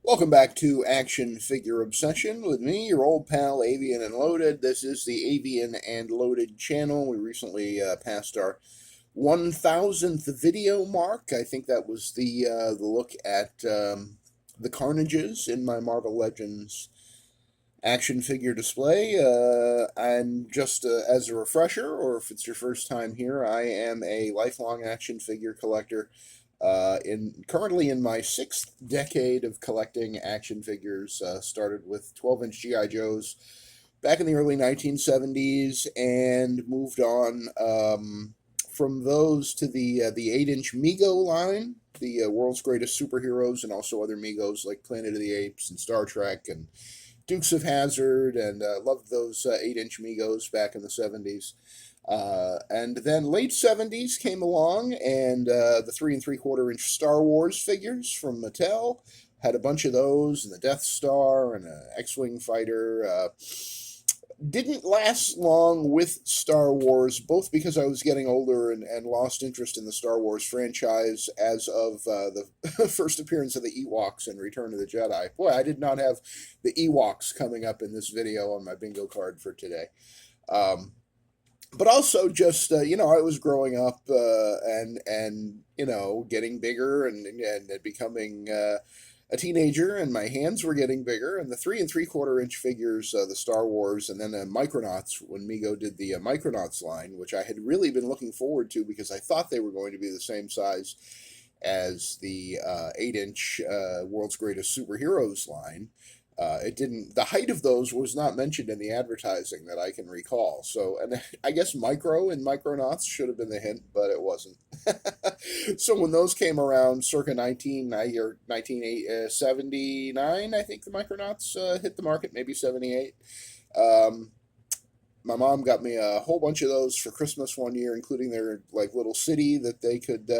Welcome back to Action Figure Obsession with me, your old pal Avian and Loaded. This is the Avian and Loaded channel. We recently passed our 1000th video mark. I think that was the look at the Carnages in my Marvel Legends action figure display. And just as a refresher, or if it's your first time here, I am a lifelong action figure collector. In currently in my sixth decade of collecting action figures, started with 12-inch GI Joes back in the early 1970s, and moved on from those to the 8-inch Mego line, the world's greatest superheroes, and also other Megos like Planet of the Apes and Star Trek and Dukes of Hazzard, and loved those 8-inch Megos back in the 70s. And then late 70s came along, and the 3 3/4 inch Star Wars figures from Mattel. Had a bunch of those, and the Death Star, and an X-Wing fighter. Didn't last long with Star Wars, both because I was getting older and lost interest in the Star Wars franchise as of the first appearance of the Ewoks in Return of the Jedi. Boy, I did not have the Ewoks coming up in this video on my bingo card for today. But also just I was growing up and getting bigger and becoming a teenager, and my hands were getting bigger, and the 3 3/4 inch figures, the Star Wars, and then Micronauts, when Mego did the Micronauts line, which I had really been looking forward to because I thought they were going to be the same size as the 8-inch World's Greatest Superheroes line. It didn't. The height of those was not mentioned in the advertising that I can recall. So, and I guess Micro and Micronauts should have been the hint, but it wasn't. So when those came around, circa 1979, I think the Micronauts hit the market, maybe 78. Um, my mom got me a whole bunch of those for Christmas one year, including their like little city that they could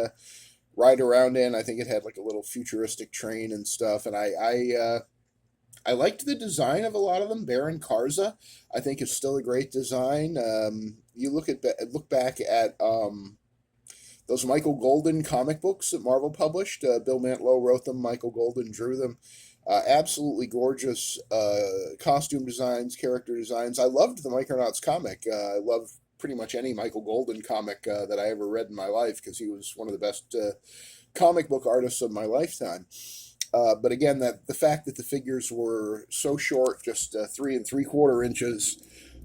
ride around in. I think it had like a little futuristic train and stuff, and I liked the design of a lot of them. Baron Karza, I think, is still a great design. You look back at those Michael Golden comic books that Marvel published. Bill Mantlo wrote them. Michael Golden drew them. Absolutely gorgeous costume designs, character designs. I loved the Micronauts comic. I love pretty much any Michael Golden comic that I ever read in my life because he was one of the best comic book artists of my lifetime. But again, that the fact that the figures were so short, just 3 3/4 inches,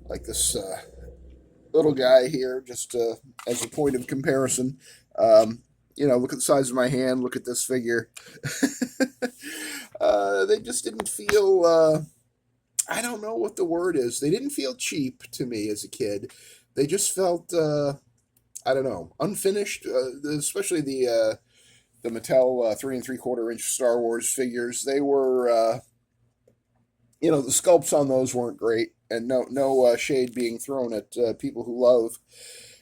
like this little guy here, just as a point of comparison. Look at the size of my hand. Look at this figure. They just didn't feel. I don't know what the word is. They didn't feel cheap to me as a kid. They just felt. I don't know, unfinished. Especially the Mattel 3 3/4 inch Star Wars figures. They were, the sculpts on those weren't great, and no shade being thrown at people who love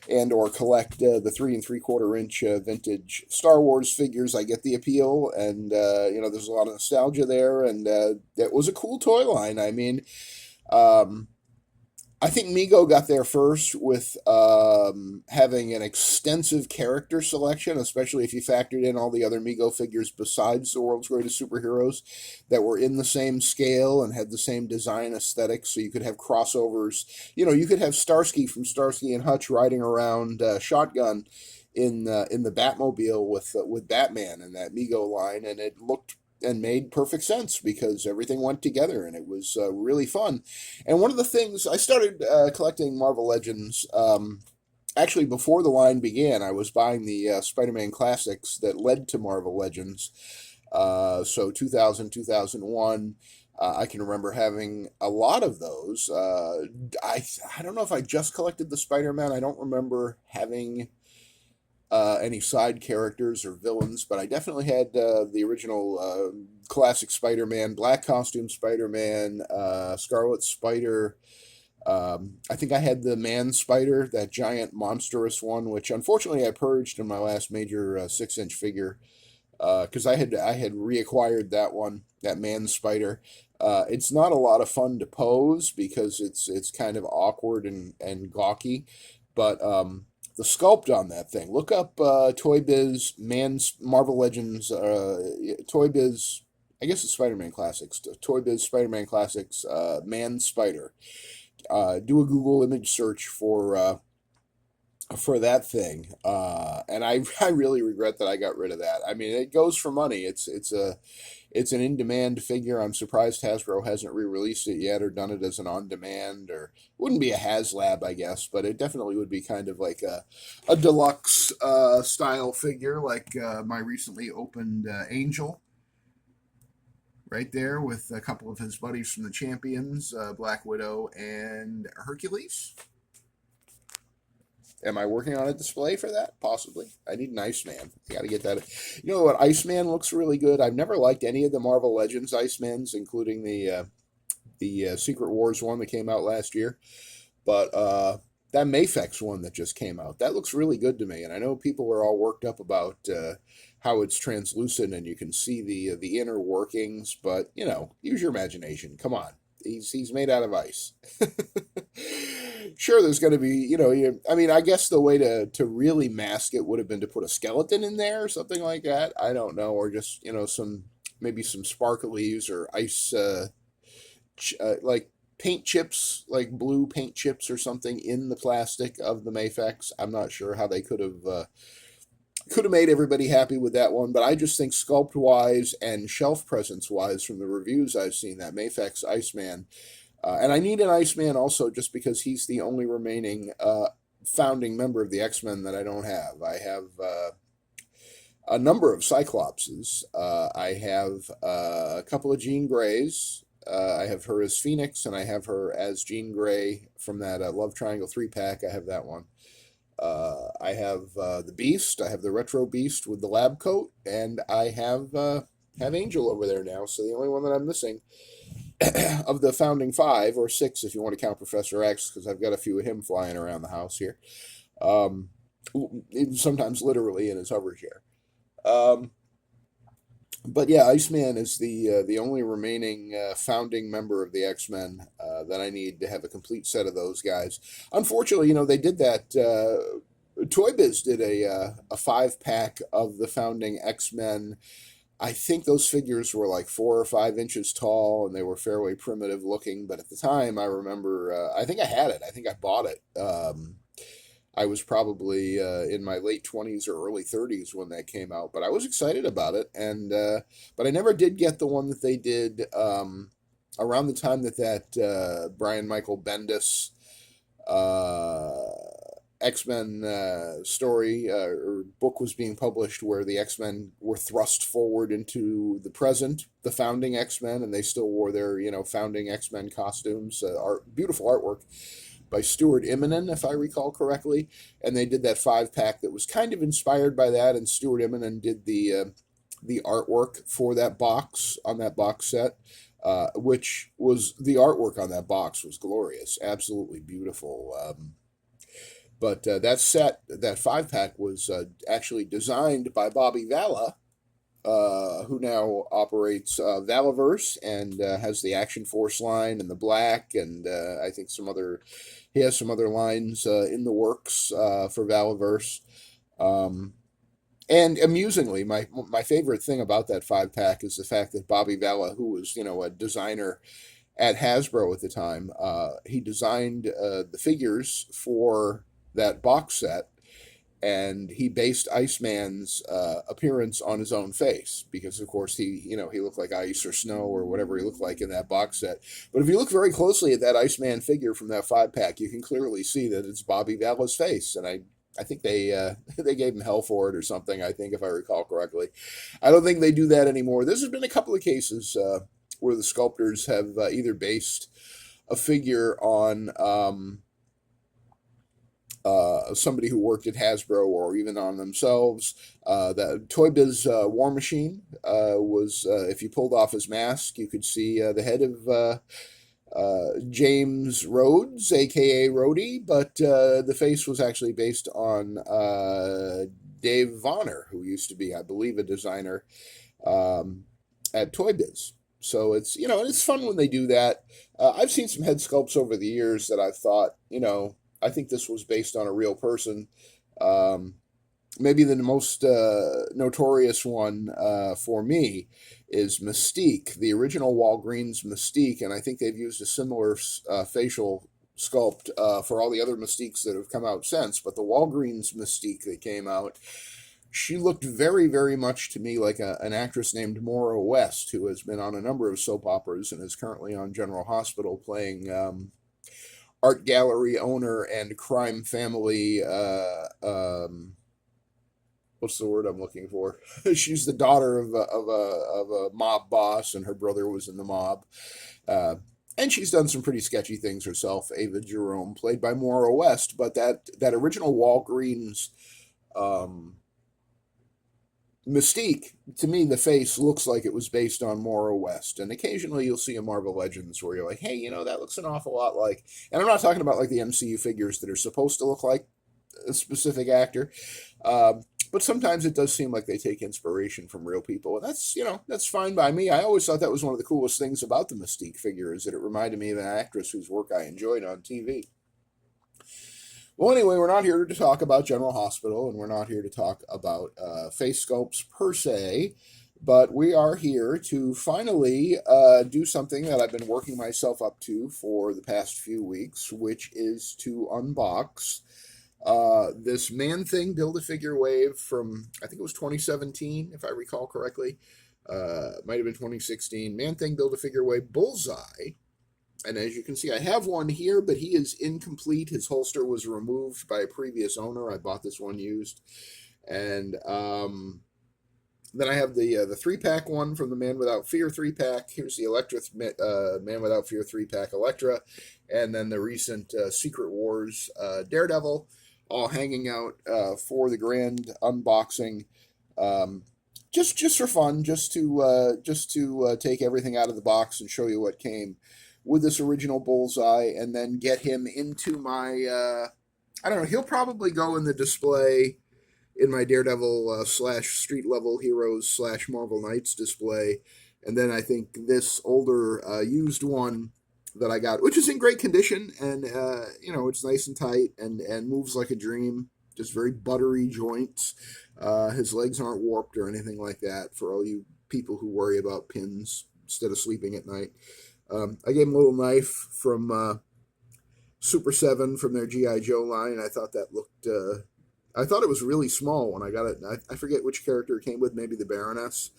and or collect the 3 3/4 inch vintage Star Wars figures. I get the appeal, and there's a lot of nostalgia there, and it was a cool toy line. I mean, um, I think Mego got there first with having an extensive character selection, especially if you factored in all the other Mego figures besides the world's greatest superheroes that were in the same scale and had the same design aesthetic. So you could have crossovers. You could have Starsky from Starsky and Hutch riding around shotgun in the Batmobile with Batman in that Mego line, and it looked and made perfect sense because everything went together, and it was really fun. And one of the things I started collecting Marvel Legends, actually before the line began. I was buying the Spider-Man classics that led to Marvel Legends. So 2000, 2001. I can remember having a lot of those. I don't know if I just collected the Spider-Man. I don't remember having any side characters or villains, but I definitely had the original classic Spider-Man, black costume Spider-Man, Scarlet Spider. I think I had the Man Spider, that giant monstrous one, which unfortunately I purged in my last major 6-inch figure because I had reacquired that one, that Man Spider. It's not a lot of fun to pose because it's kind of awkward and gawky, but the sculpt on that thing. Look up Toy Biz Marvel Legends Toy Biz I guess it's Spider-Man Classics, Toy Biz Spider-Man Classics, Man Spider. Do a Google image search for that thing, and I really regret that I got rid of that. I mean, it goes for money. It's an in-demand figure. I'm surprised Hasbro hasn't re-released it yet or done it as an on-demand, or wouldn't be a HasLab, I guess, but it definitely would be kind of like a deluxe style figure, like my recently opened Angel right there with a couple of his buddies from the Champions, Black Widow and Hercules. Am I working on a display for that? Possibly. I need an Iceman. I got to get that. You know what? Iceman looks really good. I've never liked any of the Marvel Legends Icemans, including the Secret Wars one that came out last year. But that Mafex one that just came out, that looks really good to me. And I know people are all worked up about how it's translucent and you can see the inner workings. But you know, use your imagination. Come on. He's made out of ice. Sure, there's going to be, I mean, I guess the way to really mask it would have been to put a skeleton in there or something like that. I don't know, or just, maybe some sparklies or ice, like paint chips, like blue paint chips or something in the plastic of the Mafex. I'm not sure how they could have made everybody happy with that one, but I just think sculpt wise and shelf presence wise, from the reviews I've seen, that Mafex Iceman, and I need an Iceman also just because he's the only remaining founding member of the X-Men that I don't have. I have a number of Cyclopses. I have a couple of Jean Greys. I have her as Phoenix, and I have her as Jean Grey from that Love Triangle 3-pack. I have that one. I have the Beast. I have the Retro Beast with the lab coat, and I have Angel over there now. So the only one that I'm missing of the founding 5 or 6, if you want to count Professor X, because I've got a few of him flying around the house here. Sometimes literally in his hover chair. But yeah, Iceman is the only remaining founding member of the X-Men that I need to have a complete set of those guys. Unfortunately, they did that. Toy Biz did a 5-pack of the founding X-Men. I think those figures were like 4 or 5 inches tall, and they were fairly primitive looking. But at the time, I remember, I think I had it. I think I bought it. I was probably in my late 20s or early 30s when that came out, but I was excited about it. And but I never did get the one that they did around the time that Brian Michael Bendis X-Men story or book was being published, where the X-Men were thrust forward into the present, the founding X-Men, and they still wore their founding X-Men costumes. Beautiful artwork by Stuart Immonen, if I recall correctly, and they did that 5-pack that was kind of inspired by that, and Stuart Immonen did the artwork for that box on that box set, which was the artwork on that box was glorious, absolutely beautiful. But that set, that 5-pack, was actually designed by Bobby Valla, who now operates Valaverse and has the Action Force line and the Black, and I think he has some other lines in the works for Valaverse. And amusingly, my favorite thing about that 5-pack is the fact that Bobby Valla, who was a designer at Hasbro at the time, he designed the figures for that box set, and he based Iceman's appearance on his own face, because of course he looked like ice or snow or whatever he looked like in that box set. But if you look very closely at that Iceman figure from that 5-pack, you can clearly see that it's Bobby Valla's face, and I think they gave him hell for it or something, I think, if I recall correctly. I don't think they do that anymore. There's been a couple of cases where the sculptors have either based a figure on somebody who worked at Hasbro or even on themselves. The Toy Biz War Machine was, if you pulled off his mask, you could see the head of James Rhodes, aka Rhodey, but the face was actually based on Dave Vonner, who used to be, I believe, a designer at Toy Biz. So it's it's fun when they do that. I've seen some head sculpts over the years that I've thought, I think this was based on a real person. maybe the most notorious one for me is Mystique, the original Walgreens Mystique, and I think they've used a similar facial sculpt for all the other Mystiques that have come out since. But the Walgreens Mystique that came out, she looked very, very much to me like an actress named Maura West, who has been on a number of soap operas and is currently on General Hospital playing art gallery owner and crime family. What's the word I'm looking for? She's the daughter of a mob boss, and her brother was in the mob. Uh, and she's done some pretty sketchy things herself. Ava Jerome, played by Maura West, but that original Walgreens um, Mystique, to me, the face looks like it was based on Maura West. And occasionally you'll see a Marvel Legends where you're like, hey, that looks an awful lot like. And I'm not talking about like the MCU figures that are supposed to look like a specific actor. But sometimes it does seem like they take inspiration from real people. And that's fine by me. I always thought that was one of the coolest things about the Mystique figure, is that it reminded me of an actress whose work I enjoyed on TV. Well, anyway, we're not here to talk about General Hospital, and we're not here to talk about face sculpts per se, but we are here to finally do something that I've been working myself up to for the past few weeks, which is to unbox this Man-Thing Build-A-Figure wave from, I think it was 2017, if I recall correctly. Might have been 2016. Man-Thing Build-A-Figure wave Bullseye. And as you can see, I have one here, but he is incomplete. His holster was removed by a previous owner. I bought this one used. And then I have the 3-pack one from the Man Without Fear 3-pack. Here's the Elektra Man Without Fear 3-pack Elektra. And then the recent Secret Wars Daredevil, all hanging out for the grand unboxing. Just for fun, just to take everything out of the box and show you what came with this original Bullseye, and then get him into my, I don't know, he'll probably go in the display in my Daredevil / Street Level Heroes / Marvel Knights display. And then I think this older used one that I got, which is in great condition, and it's nice and tight and moves like a dream. Just very buttery joints. His legs aren't warped or anything like that, for all you people who worry about pins instead of sleeping at night. I gave him a little knife from Super 7 from their G.I. Joe line. I thought that looked, I thought it was really small when I got it. I forget which character it came with, maybe the Baroness.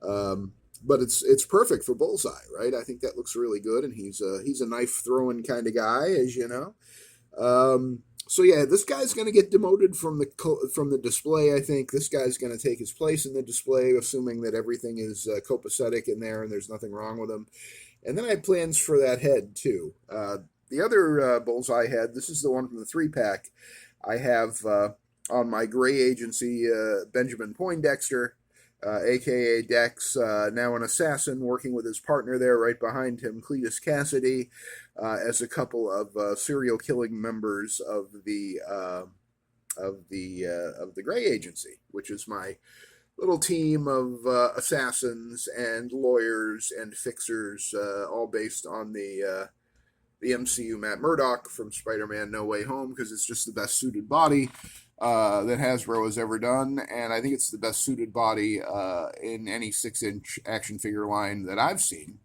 But it's perfect for Bullseye, right? I think that looks really good, and he's a knife throwing kind of guy, as you know. So yeah, this guy's going to get demoted from the display. I think this guy's going to take his place in the display, assuming that everything is copacetic in there and there's nothing wrong with him. And then I have plans for that head too. The other Bullseye head, this is the one from the 3-pack. I have on my Gray Agency Benjamin Poindexter, a.k.a. Dex, now an assassin, working with his partner there right behind him, Cletus Cassidy, as a couple of serial killing members of the Gray Agency, which is my little team of assassins and lawyers and fixers, all based on the MCU Matt Murdock from Spider-Man No Way Home, because it's just the best suited body that Hasbro has ever done, and I think it's the best suited body in any 6-inch action figure line that I've seen.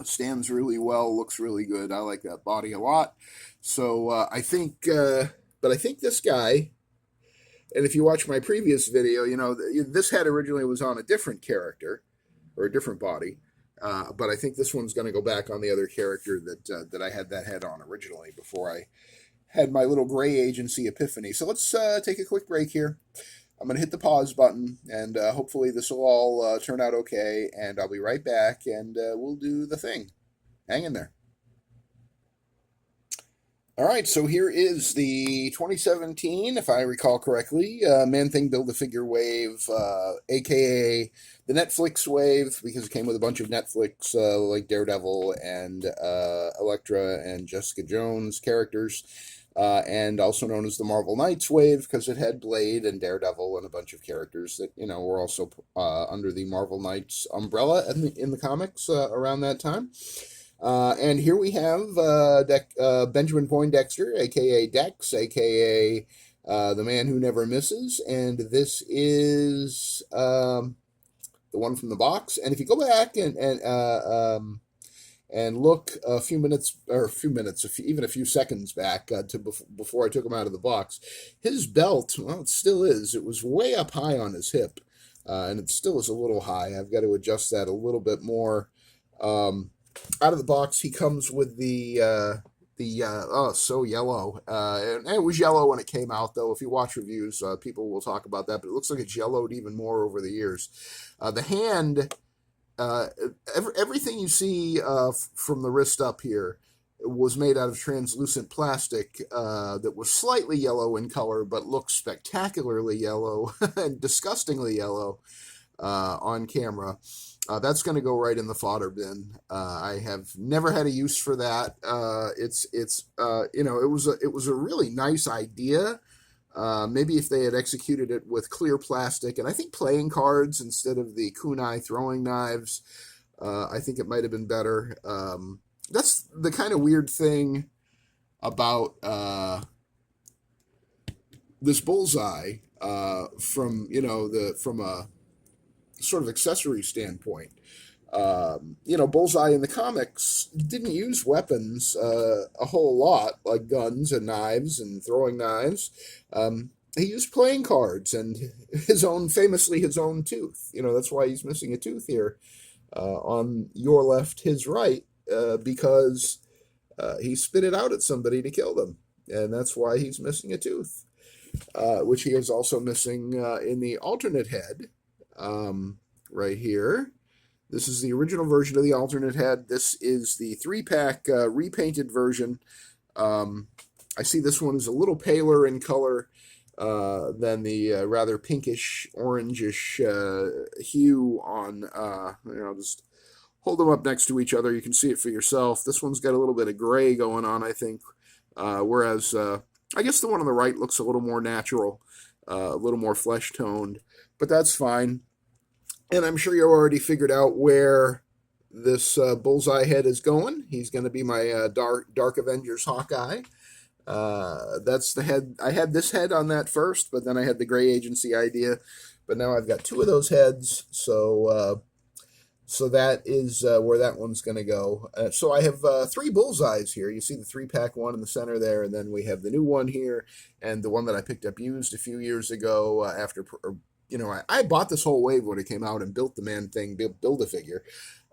Stands really well, looks really good. I like that body a lot. So I think this guy, and if you watch my previous video, this head originally was on a different character or a different body. But I think this one's going to go back on the other character that I had that head on originally before I had my little Gray Agency epiphany. So let's take a quick break here. I'm going to hit the pause button, and hopefully this will all turn out okay, and I'll be right back, and we'll do the thing. Hang in there. All right, so here is the 2017, if I recall correctly, Man-Thing Build-A-Figure wave, a.k.a. the Netflix wave, because it came with a bunch of Netflix, like Daredevil and Elektra and Jessica Jones characters, and also known as the Marvel Knights wave, because it had Blade and Daredevil and a bunch of characters that, were also under the Marvel Knights umbrella in the comics around that time. And here we have Benjamin Poindexter, a.k.a. Dex, a.k.a. The Man Who Never Misses, and this is the one from the box. And if you go back and look even a few seconds back before I took him out of the box, his belt, well, it still is. It was way up high on his hip, and it still is a little high. I've got to adjust that a little bit more. Out of the box, he comes with so yellow. And it was yellow when it came out, though. If you watch reviews, people will talk about that, but it looks like it's yellowed even more over the years. The hand, everything you see from the wrist up here was made out of translucent plastic that was slightly yellow in color, but looked spectacularly yellow and disgustingly yellow on camera. That's going to go right in the fodder bin. I have never had a use for that. It was a really nice idea. Maybe if they had executed it with clear plastic, and I think playing cards instead of the kunai throwing knives, I think it might have been better. That's the kind of weird thing about this Bullseye from a sort of accessory standpoint. Bullseye in the comics didn't use weapons a whole lot, like guns and knives and throwing knives. He used playing cards and famously his own tooth. That's why he's missing a tooth here on your left, his right, because he spit it out at somebody to kill them. And that's why he's missing a tooth, which he is also missing in the alternate head. Right here. This is the original version of the alternate head. This is the 3-pack repainted version. I see this one is a little paler in color than the rather pinkish, orangish hue on, just hold them up next to each other. You can see it for yourself. This one's got a little bit of gray going on, I think, whereas I guess the one on the right looks a little more natural, a little more flesh-toned, but that's fine. And I'm sure you already figured out where this Bullseye head is going. He's going to be my Dark Avengers Hawkeye. That's the head. I had this head on that first, but then I had the Gray Agency idea. But now I've got 2 of those heads, so that is where that one's going to go. So I have 3 Bullseyes here. You see the 3-pack one in the center there, and then we have the new one here, and the one that I picked up used a few years ago after... I bought this whole wave when it came out and built the man thing, build a figure.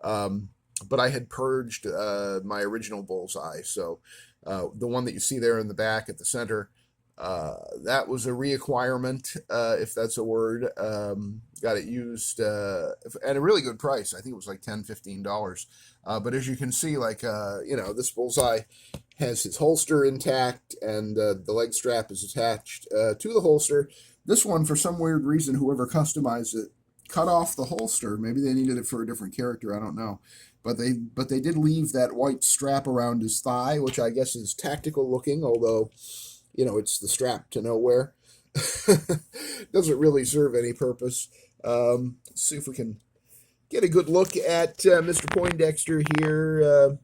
But I had purged my original Bullseye. So the one that you see there in the back at the center, that was a reacquirement, if that's a word. Got it used at a really good price. I think it was like $10, $15. But as you can see, this Bullseye has his holster intact, and the leg strap is attached to the holster. This one, for some weird reason, whoever customized it cut off the holster. Maybe they needed it for a different character. I don't know. But they did leave that white strap around his thigh, which I guess is tactical looking, although, it's the strap to nowhere. Doesn't really serve any purpose. Let's see if we can get a good look at Mr. Poindexter here.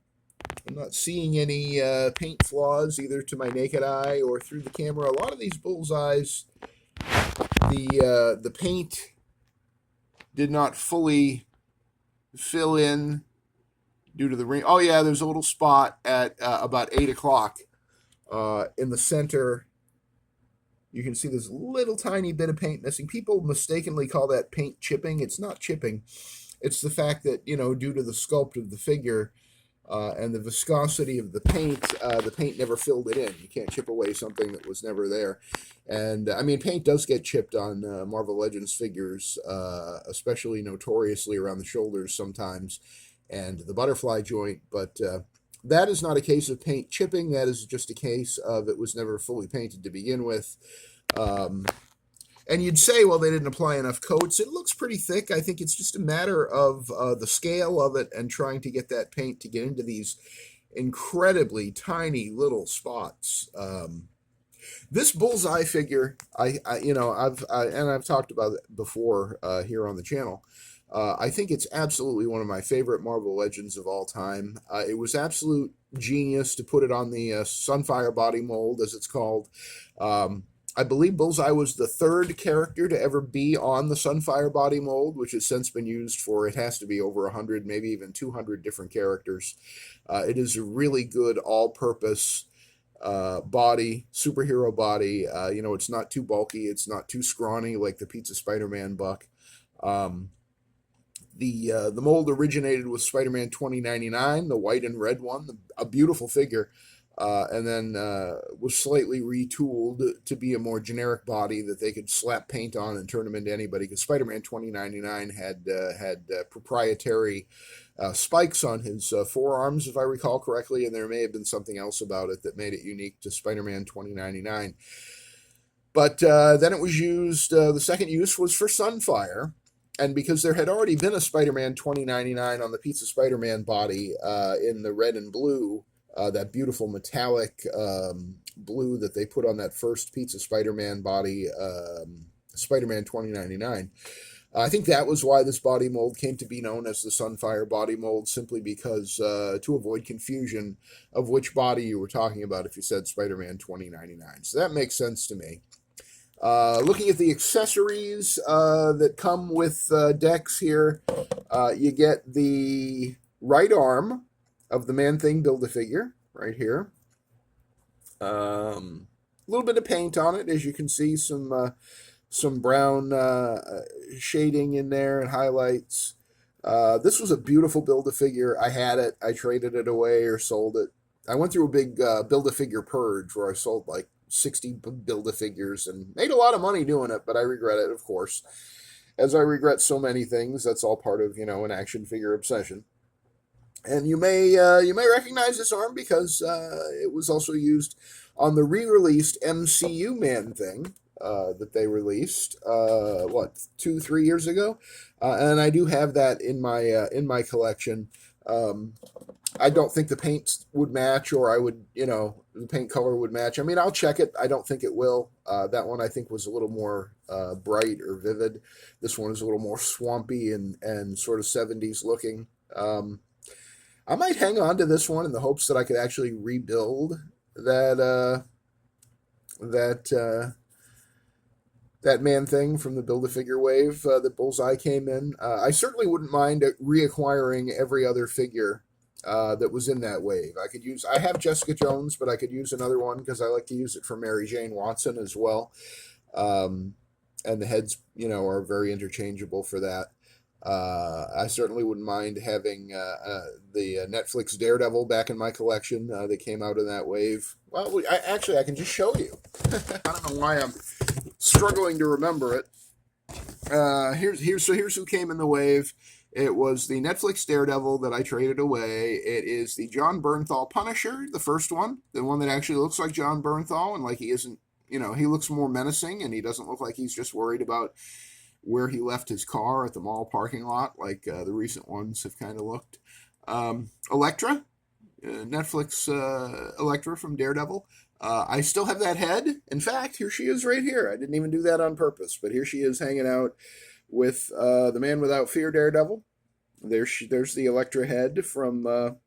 I'm not seeing any paint flaws, either to my naked eye or through the camera. A lot of these Bullseyes, the paint did not fully fill in due to the ring. Oh yeah, there's a little spot at about 8 o'clock in the center. You can see this little tiny bit of paint missing. People mistakenly call that paint chipping. It's not chipping. It's the fact that, due to the sculpt of the figure and the viscosity of the paint never filled it in. You can't chip away something that was never there. And, paint does get chipped on Marvel Legends figures, especially notoriously around the shoulders sometimes, and the butterfly joint, but that is not a case of paint chipping. That is just a case of it was never fully painted to begin with. And you'd say, well, they didn't apply enough coats. It looks pretty thick. I think it's just a matter of the scale of it and trying to get that paint to get into these incredibly tiny little spots. This Bullseye figure, I've talked about it before here on the channel. I think it's absolutely one of my favorite Marvel Legends of all time. It was absolute genius to put it on the Sunfire body mold, as it's called. I believe Bullseye was the third character to ever be on the Sunfire body mold, which has since been used for, it has to be over 100, maybe even 200 different characters. It is a really good all-purpose body, superhero body. It's not too bulky, it's not too scrawny like the Pizza Spider-Man buck. Um, the mold originated with Spider-Man 2099, the white and red one, a beautiful figure, and then was slightly retooled to be a more generic body that they could slap paint on and turn him into anybody. Because Spider-Man 2099 had proprietary spikes on his forearms, if I recall correctly, and there may have been something else about it that made it unique to Spider-Man 2099. But then it was used. The second use was for Sunfire. And because there had already been a Spider-Man 2099 on the Pizza Spider-Man body in the red and blue, that beautiful metallic blue that they put on that first Pizza Spider-Man body, Spider-Man 2099. I think that was why this body mold came to be known as the Sunfire body mold, simply because to avoid confusion of which body you were talking about if you said Spider-Man 2099. So that makes sense to me. Looking at the accessories that come with decks here, you get the right arm of the Man-Thing Build-A-Figure right here. A little bit of paint on it, as you can see, some brown shading in there and highlights. This was a beautiful Build-A-Figure. I had it. I traded it away or sold it. I went through a big Build-A-Figure purge where I sold like 60 Build-A-Figures and made a lot of money doing it, but I regret it, of course. As I regret so many things, that's all part of, an action figure obsession. And you may recognize this arm because it was also used on the re-released MCU Man-Thing that they released 2-3 years ago, and I do have that in my collection. I don't think the paint would match, or the paint color would match. I mean, I'll check it. I don't think it will. That one I think was a little more bright or vivid. This one is a little more swampy and sort of 70s looking. I might hang on to this one in the hopes that I could actually rebuild that Man-Thing from the Build-A-Figure wave that Bullseye came in. I certainly wouldn't mind reacquiring every other figure that was in that wave. I have Jessica Jones, but I could use another one because I like to use it for Mary Jane Watson as well. And the heads, are very interchangeable for that. I certainly wouldn't mind having the Netflix Daredevil back in my collection that came out in that wave. Well, I can just show you. I don't know why I'm struggling to remember it. Here's who came in the wave. It was the Netflix Daredevil that I traded away. It is the John Bernthal Punisher, the first one, the one that actually looks like John Bernthal, and like he isn't, he looks more menacing, and he doesn't look like he's just worried about where he left his car at the mall parking lot, like the recent ones have kind of looked. Elektra, Netflix Elektra from Daredevil. I still have that head. In fact, here she is right here. I didn't even do that on purpose, but here she is hanging out with the Man Without Fear Daredevil. There's the Elektra head from the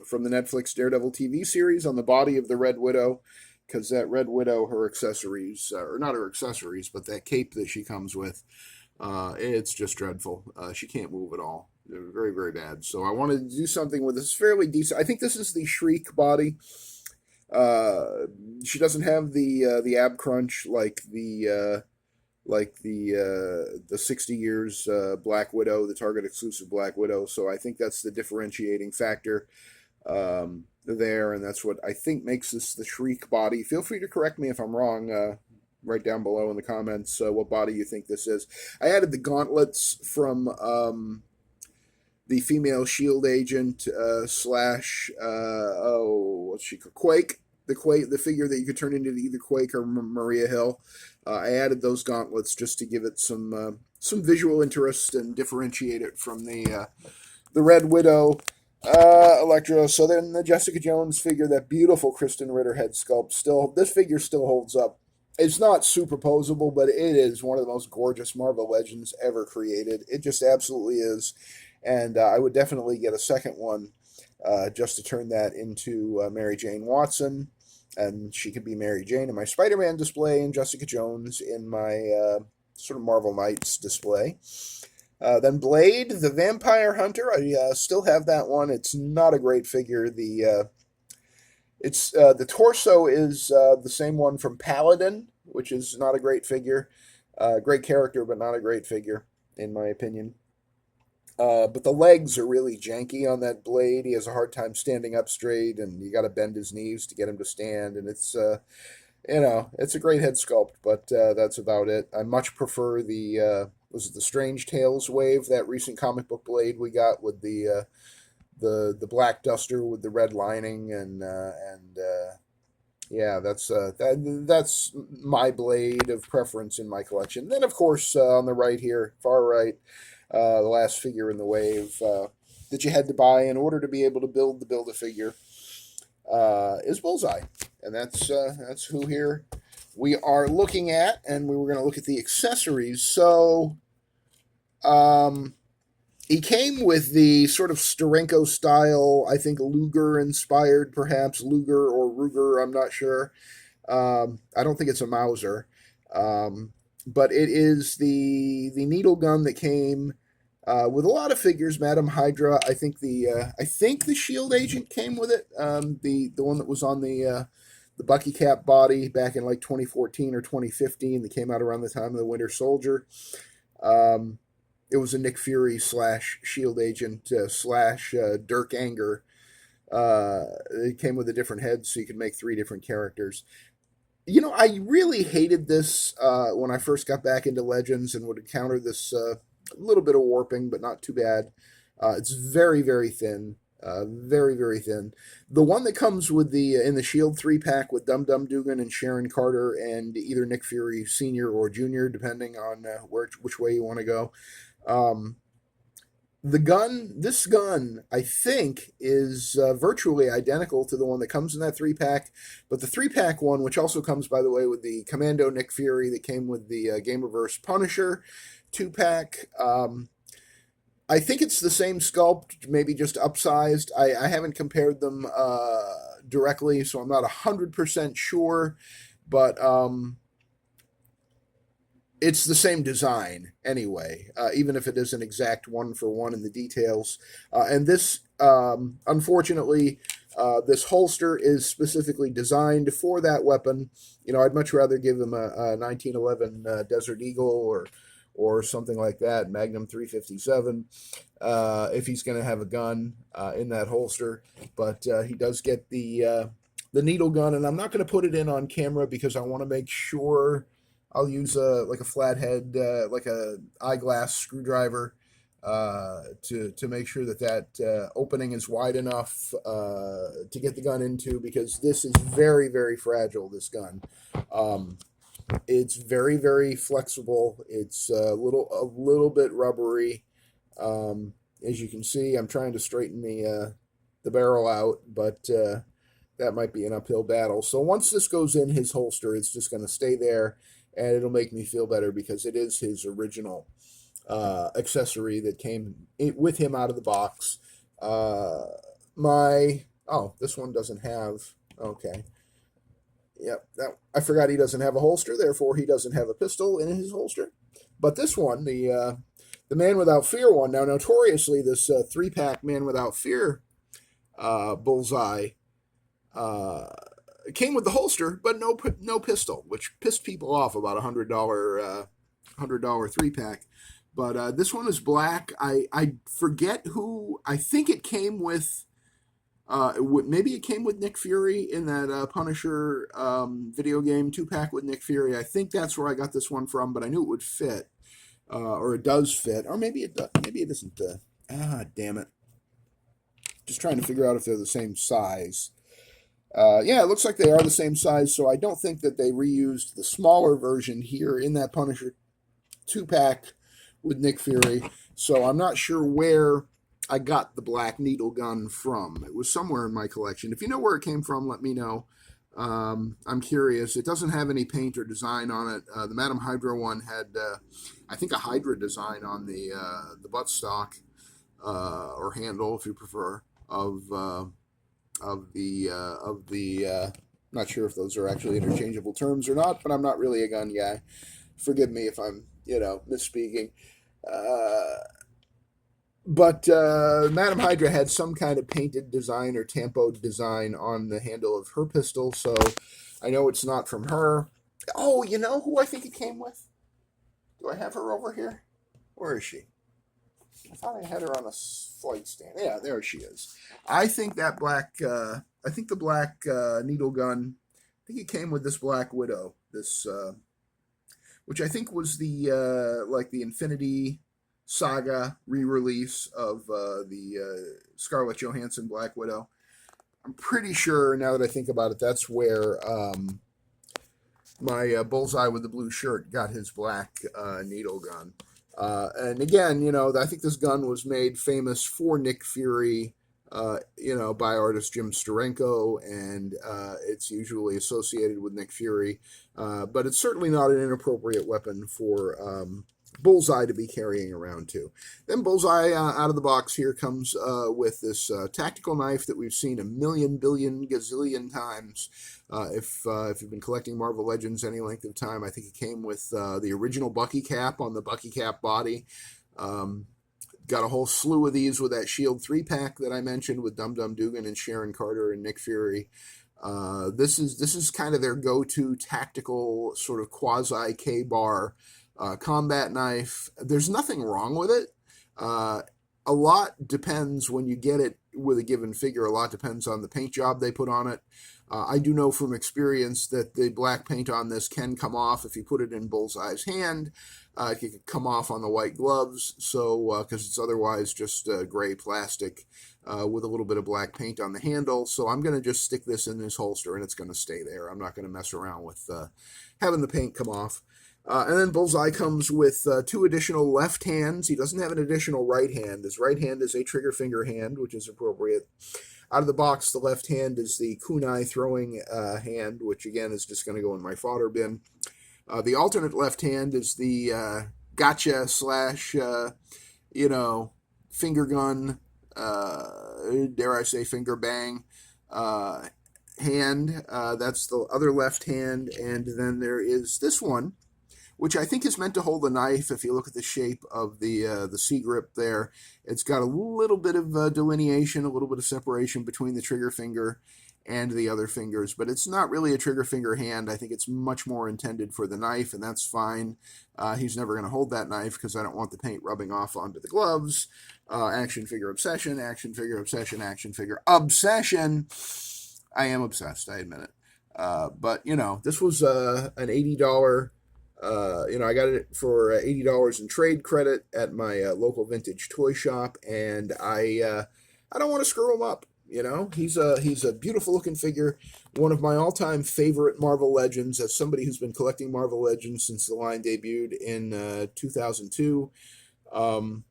Netflix Daredevil TV series on the body of the Red Widow, because that Red Widow, her accessories, or not her accessories, but that cape that she comes with, it's just dreadful. She can't move at all. They're very, very bad. So I wanted to do something with this fairly decent. I think this is the Shriek body. She doesn't have the ab crunch like the 60 years Black Widow, the Target exclusive Black Widow. So I think that's the differentiating factor there, and that's what I think makes this the Shriek body. Feel free to correct me if I'm wrong. Right down below in the comments what body you think this is. I added the gauntlets from the female shield agent slash what's she called? Quake. The figure that you could turn into either Quake or Maria Hill. I added those gauntlets just to give it some visual interest and differentiate it from the Red Widow, Elektra. So then the Jessica Jones figure, that beautiful Kristen Ritter head sculpt, this figure still holds up. It's not superposable, but it is one of the most gorgeous Marvel Legends ever created. It just absolutely is. And I would definitely get a second one just to turn that into Mary Jane Watson. And she could be Mary Jane in my Spider-Man display and Jessica Jones in my sort of Marvel Knights display. Then Blade, the Vampire Hunter. I still have that one. It's not a great figure. The torso is the same one from Paladin, which is not a great figure. Great character, but not a great figure, in my opinion. But the legs are really janky on that Blade. He has a hard time standing up straight, and you got to bend his knees to get him to stand. And it's it's a great head sculpt, but that's about it. I much prefer the was it the Strange Tales wave, that recent comic book Blade we got with the black duster with the red lining, and yeah, that's my Blade of preference in my collection. Then, of course, on the right here, far right, the last figure in the wave that you had to buy in order to be able to build a figure is Bullseye, and that's who here we are looking at, and we were going to look at the accessories. So, he came with the sort of Sterenko style, I think Luger inspired, perhaps Luger or Ruger, I'm not sure. I don't think it's a Mauser, but it is the needle gun that came with a lot of figures. Madam Hydra, I think the Shield Agent came with it. The one that was on the Bucky Cap body back in like 2014 or 2015 that came out around the time of the Winter Soldier. It was a Nick Fury / Shield Agent / Dirk Anger. It came with a different head, so you could make 3 different characters. I really hated this when I first got back into Legends and would encounter this little bit of warping, but not too bad. It's very, very thin. Very, very thin. The one that comes with in the Shield 3-pack with Dum Dum Dugan and Sharon Carter and either Nick Fury Sr. or Jr., depending on which way you want to go. This gun, I think, is virtually identical to the one that comes in that 3-pack, but the 3-pack one, which also comes, by the way, with the Commando Nick Fury that came with the Gamerverse Punisher 2-pack, I think it's the same sculpt, maybe just upsized. I haven't compared them directly, so I'm not 100% sure, but it's the same design anyway, even if it isn't exact one for one in the details. And this, unfortunately, this holster is specifically designed for that weapon. I'd much rather give him a 1911 Desert Eagle or something like that, Magnum 357, if he's going to have a gun in that holster. But he does get the needle gun, and I'm not going to put it in on camera because I want to make sure. I'll use like a flathead, like a eyeglass screwdriver, to make sure that opening is wide enough to get the gun into, because this is very, very fragile. This gun, it's very, very flexible. It's a little bit rubbery. As you can see, I'm trying to straighten the barrel out, but that might be an uphill battle. So once this goes in his holster, it's just going to stay there. And it'll make me feel better because it is his original accessory that came with him out of the box. This one doesn't have. Okay. Yep. I forgot he doesn't have a holster. Therefore, he doesn't have a pistol in his holster. But this one, the Man Without Fear one. Now, notoriously, this 3-pack Man Without Fear Bullseye. It came with the holster, but no pistol, which pissed people off about $100 3-pack. But this one is black. I forget who. I think it came with. Maybe it came with Nick Fury in that Punisher video game 2-pack with Nick Fury. I think that's where I got this one from, but I knew it would fit, or it does fit, or maybe it does. Maybe it isn't. Damn it! Just trying to figure out if they're the same size. Yeah, it looks like they are the same size, so I don't think that they reused the smaller version here in that Punisher 2-pack with Nick Fury. So I'm not sure where I got the black needle gun from. It was somewhere in my collection. If you know where it came from, let me know. I'm curious. It doesn't have any paint or design on it. The Madam Hydra one had, I think, a Hydra design on the buttstock or handle, if you prefer, of the Not sure if those are actually interchangeable terms or not, but I'm not really a gun guy. Forgive me if I'm, misspeaking. Uh, but Madame Hydra had some kind of painted design or tampoed design on the handle of her pistol, so I know it's not from her. Oh, you know who I think it came with? Do I have her over here? Where is she? I thought I had her on a flight stand. Yeah, there she is. I think that I think the black needle gun, I think it came with this Black Widow, which I think was the Infinity Saga re-release of the Scarlett Johansson Black Widow. I'm pretty sure now that I think about it, that's where my Bullseye with the blue shirt got his black needle gun. And again, I think this gun was made famous for Nick Fury, by artist Jim Steranko, and it's usually associated with Nick Fury. But it's certainly not an inappropriate weapon for Bullseye to be carrying around too. Then Bullseye, out of the box here, comes with this tactical knife that we've seen a million, billion, gazillion times. If you've been collecting Marvel Legends any length of time, I think it came with the original Bucky cap on the Bucky cap body. Got a whole slew of these with that Shield 3-pack that I mentioned with Dum Dum Dugan and Sharon Carter and Nick Fury. This is kind of their go-to tactical sort of quasi K-bar combat knife. There's nothing wrong with it. A lot depends when you get it with a given figure. A lot depends on the paint job they put on it. I do know from experience that the black paint on this can come off if you put it in Bullseye's hand. It can come off on the white gloves, so because it's otherwise just gray plastic with a little bit of black paint on the handle. So I'm going to just stick this in this holster, and it's going to stay there. I'm not going to mess around with having the paint come off. And then Bullseye comes with 2 additional left hands. He doesn't have an additional right hand. His right hand is a trigger finger hand, which is appropriate. Out of the box, the left hand is the kunai throwing hand, which again is just going to go in my fodder bin. The alternate left hand is the gotcha slash, finger gun, dare I say finger bang hand. That's the other left hand. And then there is this one, which I think is meant to hold a knife. If you look at the shape of the C-grip there, it's got a little bit of delineation, a little bit of separation between the trigger finger and the other fingers, but it's not really a trigger finger hand. I think it's much more intended for the knife, and that's fine. He's never going to hold that knife because I don't want the paint rubbing off onto the gloves. Action figure obsession, action figure obsession, action figure obsession. I am obsessed, I admit it. But, this was an $80 I got it for $80 in trade credit at my local vintage toy shop, and I don't want to screw him up. He's a beautiful looking figure, one of my all-time favorite Marvel Legends. As somebody who's been collecting Marvel Legends since the line debuted in 2002, I'm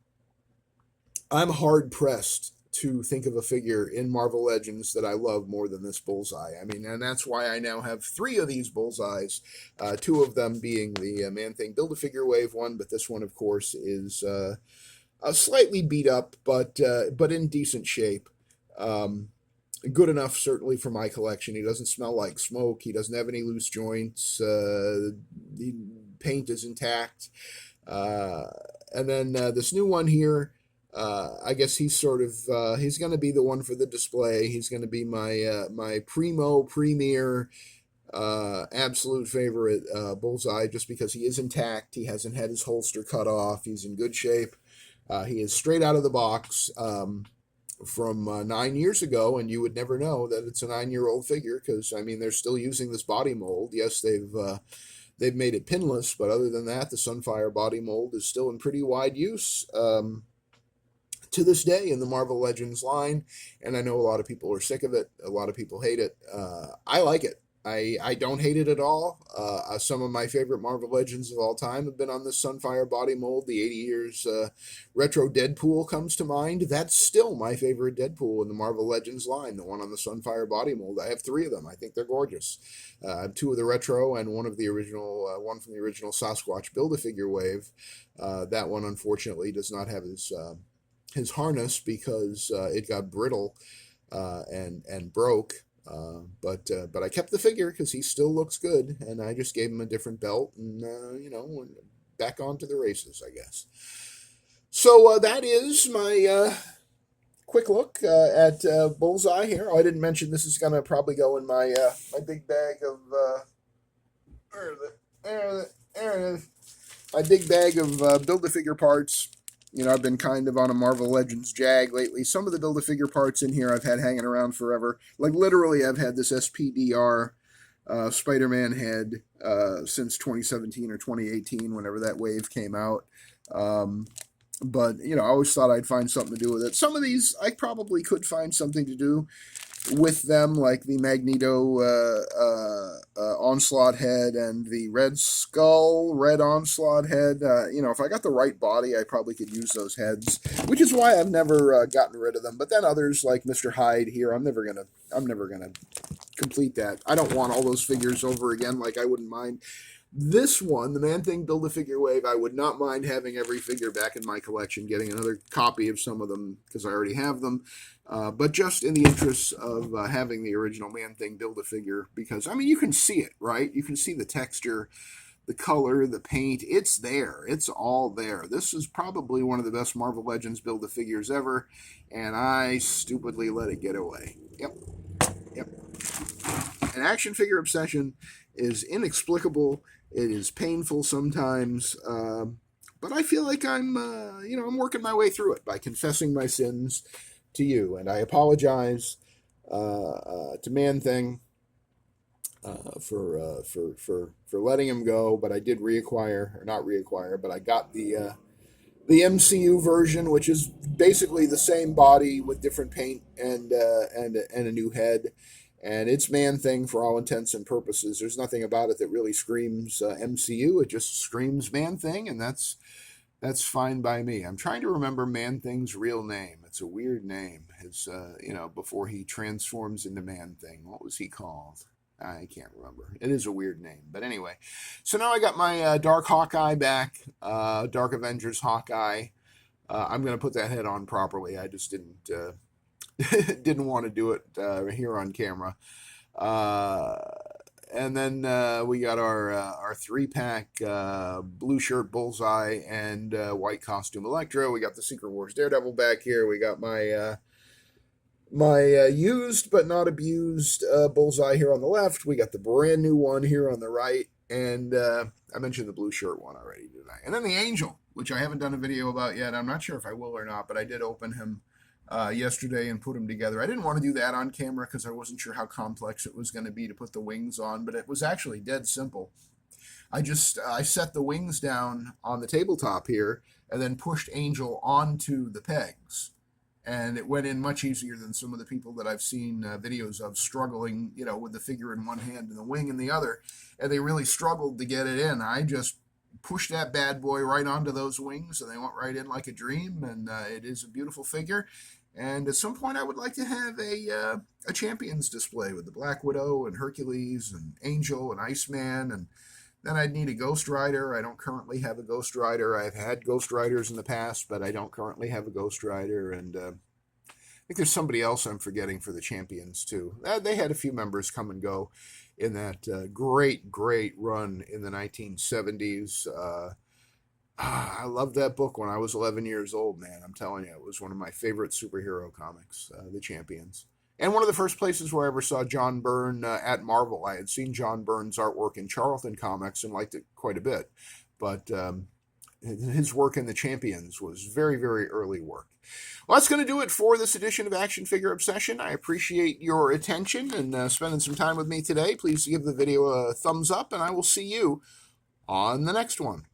hard pressed to think of a figure in Marvel Legends that I love more than this Bullseye. I mean, and that's why I now have 3 of these Bullseyes, 2 of them being the Man-Thing Build-A-Figure Wave one, but this one, of course, is slightly beat up, but in decent shape. Good enough, certainly, for my collection. He doesn't smell like smoke. He doesn't have any loose joints. The paint is intact. And then this new one here, I guess he's sort of he's going to be the one for the display. He's going to be my premier absolute favorite Bullseye, just because he is intact. He hasn't had his holster cut off. He's in good shape. He is straight out of the box from 9 years ago, and you would never know that it's a 9-year-old figure because I mean they're still using this body mold. Yes, they've made it pinless, but other than that, the Sunfire body mold is still in pretty wide use to this day in the Marvel Legends line, and I know a lot of people are sick of it. A lot of people hate it. I like it. I don't hate it at all. Some of my favorite Marvel Legends of all time have been on this Sunfire body mold. The 80 years retro Deadpool comes to mind. That's still my favorite Deadpool in the Marvel Legends line, the one on the Sunfire body mold. I have 3 of them. I think they're gorgeous. 2 of the retro and one of the original, one from the original Sasquatch Build-A-Figure Wave. That one, unfortunately, does not have his harness because it got brittle and broke. But I kept the figure because he still looks good, and I just gave him a different belt, and back on to the races, I guess. So that is my quick look at Bullseye here. Oh, I didn't mention this is gonna probably go in my big bag of where is it? There it is. My big bag of Build-A-Figure parts. I've been kind of on a Marvel Legends jag lately. Some of the Build-A-Figure parts in here I've had hanging around forever. Like, literally, I've had this SPDR Spider-Man head since 2017 or 2018, whenever that wave came out. But, I always thought I'd find something to do with it. Some of these, I probably could find something to do with them, like the Magneto Onslaught head and the Red Skull Red Onslaught head. If I got the right body, I probably could use those heads, which is why I've never gotten rid of them. But then others like Mr. Hyde here, I'm never gonna complete that. I don't want all those figures over again. Like, I wouldn't mind. This one, the Man-Thing Build-A-Figure wave, I would not mind having every figure back in my collection, getting another copy of some of them because I already have them. But just in the interest of having the original Man-Thing Build-A-Figure, because, you can see it, right? You can see the texture, the color, the paint. It's there. It's all there. This is probably one of the best Marvel Legends Build-A-Figures ever, and I stupidly let it get away. Yep. An action figure obsession is inexplicable. It is painful sometimes, but I feel like I'm working my way through it by confessing my sins to you, and I apologize to Man-Thing for letting him go. But I did but I got the MCU version, which is basically the same body with different paint and a new head. And it's Man-Thing for all intents and purposes. There's nothing about it that really screams MCU. It just screams Man-Thing, and that's fine by me. I'm trying to remember Man-Thing's real name. It's a weird name. It's before he transforms into Man-Thing. What was he called? I can't remember. It is a weird name. But anyway, so now I got my Dark Hawkeye back, Dark Avengers Hawkeye. I'm going to put that head on properly. I just didn't want to do it here on camera. And then we got our 3-pack blue shirt Bullseye and white costume Electro. We got the Secret Wars Daredevil back here. We got my used but not abused Bullseye here on the left. We got the brand new one here on the right. And I mentioned the blue shirt one already, didn't I? And then the Angel, which I haven't done a video about yet. I'm not sure if I will or not, but I did open him yesterday and put them together. I didn't want to do that on camera because I wasn't sure how complex it was going to be to put the wings on, but it was actually dead simple. I set the wings down on the tabletop here and then pushed Angel onto the pegs. And it went in much easier than some of the people that I've seen videos of struggling, with the figure in one hand and the wing in the other. And they really struggled to get it in. I just pushed that bad boy right onto those wings, and they went right in like a dream. And it is a beautiful figure. And at some point, I would like to have a Champions display with the Black Widow and Hercules and Angel and Iceman. And then I'd need a Ghost Rider. I don't currently have a Ghost Rider. I've had Ghost Riders in the past, but I don't currently have a Ghost Rider. And I think there's somebody else I'm forgetting for the Champions, too. They had a few members come and go in that great, great run in the 1970s. I loved that book when I was 11 years old, man. I'm telling you, it was one of my favorite superhero comics, The Champions. And one of the first places where I ever saw John Byrne at Marvel. I had seen John Byrne's artwork in Charlton Comics and liked it quite a bit. But his work in The Champions was very, very early work. Well, that's going to do it for this edition of Action Figure Obsession. I appreciate your attention and spending some time with me today. Please give the video a thumbs up, and I will see you on the next one.